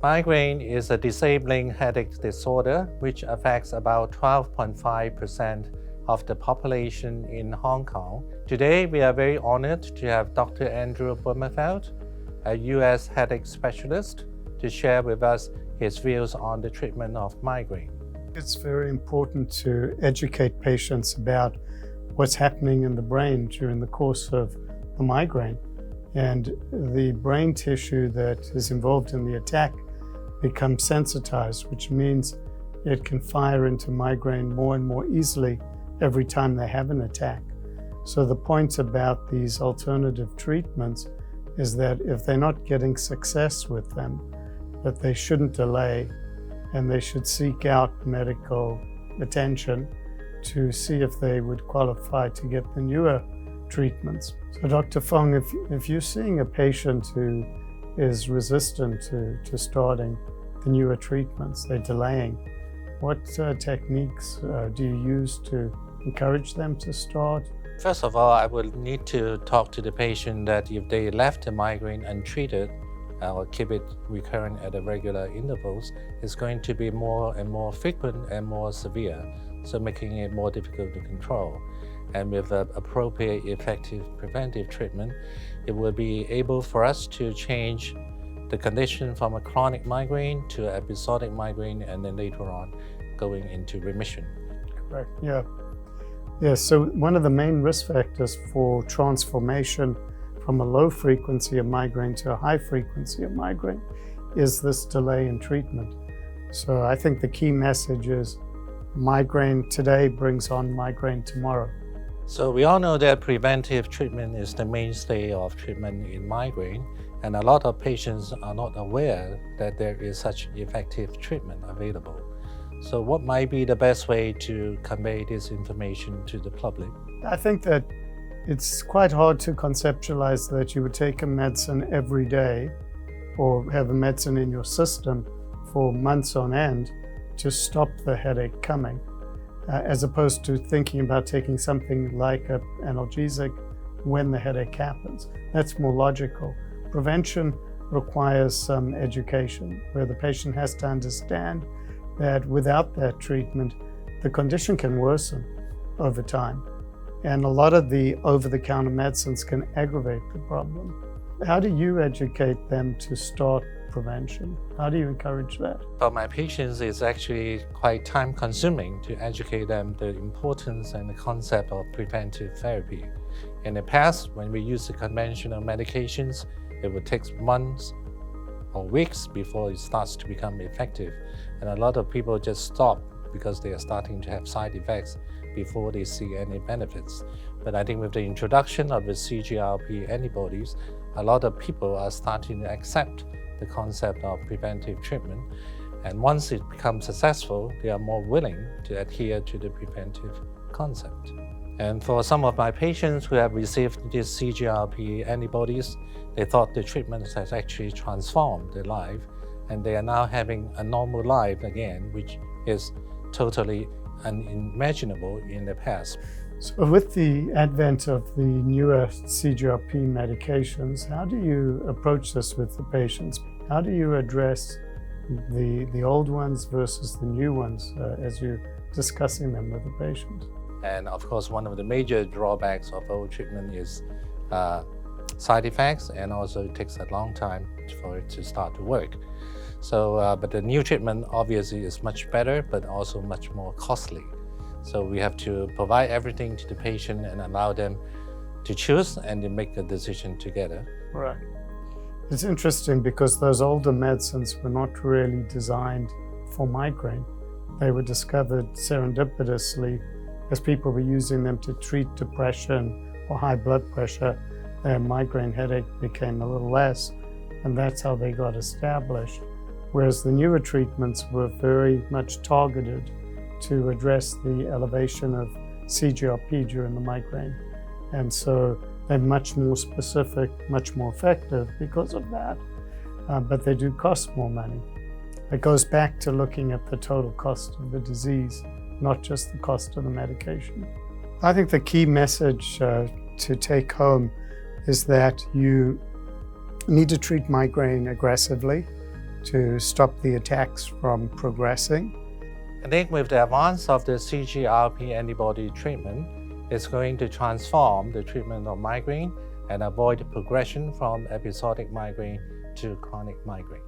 Migraine is a disabling headache disorder which affects about 12.5% of the population in Hong Kong. Today, we are very honored to have Dr. Andrew Blumenfeld, a U.S. headache specialist, to share with us his views on the treatment of migraine. It's very important to educate patients about what's happening in the brain during the course of the migraine. And the brain tissue that is involved in the attack becomes sensitized, which means it can fire into migraine more and more easily every time they have an attack. So the point about these alternative treatments is that if they're not getting success with them, that they shouldn't delay and they should seek out medical attention to see if they would qualify to get the newer treatments. So Dr. Fong, if you're seeing a patient who is resistant to starting the newer treatments, they're delaying, what techniques do you use to encourage them to start? First of all, I would need to talk to the patient that if they left the migraine untreated or keep it recurrent at regular intervals, it's going to be more and more frequent and more severe, so making it more difficult to control. And with appropriate, effective preventive treatment, it will be able for us to change the condition from a chronic migraine to an episodic migraine, and then later on going into remission. Correct, yeah. Yeah, so one of the main risk factors for transformation from a low frequency of migraine to a high frequency of migraine is this delay in treatment. So I think the key message is migraine today brings on migraine tomorrow. So we all know that preventive treatment is the mainstay of treatment in migraine, and a lot of patients are not aware that there is such effective treatment available. So what might be the best way to convey this information to the public? I think that it's quite hard to conceptualize that you would take a medicine every day or have a medicine in your system for months on end to stop the headache coming, as opposed to thinking about taking something like an analgesic when the headache happens. That's more logical. Prevention requires some education where the patient has to understand that without that treatment, the condition can worsen over time. And a lot of the over-the-counter medicines can aggravate the problem. How do you educate them to start prevention? How do you encourage that? For my patients, it's actually quite time-consuming to educate them the importance and the concept of preventive therapy. In the past, when we used the conventional medications, it would take months or weeks before it starts to become effective. And a lot of people just stop because they are starting to have side effects before they see any benefits. But I think with the introduction of the CGRP antibodies, a lot of people are starting to accept the concept of preventive treatment. And once it becomes successful, they are more willing to adhere to the preventive concept. And for some of my patients who have received these CGRP antibodies, they thought the treatment has actually transformed their life, and they are now having a normal life again, which is totally unimaginable in the past. So with the advent of the newer CGRP medications, how do you approach this with the patients? How do you address the old ones versus the new ones as you're discussing them with the patient? And of course, one of the major drawbacks of old treatment is side effects, and also it takes a long time for it to start to work. So, but the new treatment obviously is much better, but also much more costly. So we have to provide everything to the patient and allow them to choose and to make a decision together. Right. It's interesting because those older medicines were not really designed for migraine. They were discovered serendipitously as people were using them to treat depression or high blood pressure. Their migraine headache became a little less, and that's how they got established. Whereas the newer treatments were very much targeted to address the elevation of CGRP during the migraine. And so they're much more specific, much more effective because of that, but they do cost more money. It goes back to looking at the total cost of the disease, not just the cost of the medication. I think the key message to take home is that you need to treat migraine aggressively. to stop the attacks from progressing. I think with the advance of the CGRP antibody treatment, it's going to transform the treatment of migraine and avoid progression from episodic migraine to chronic migraine.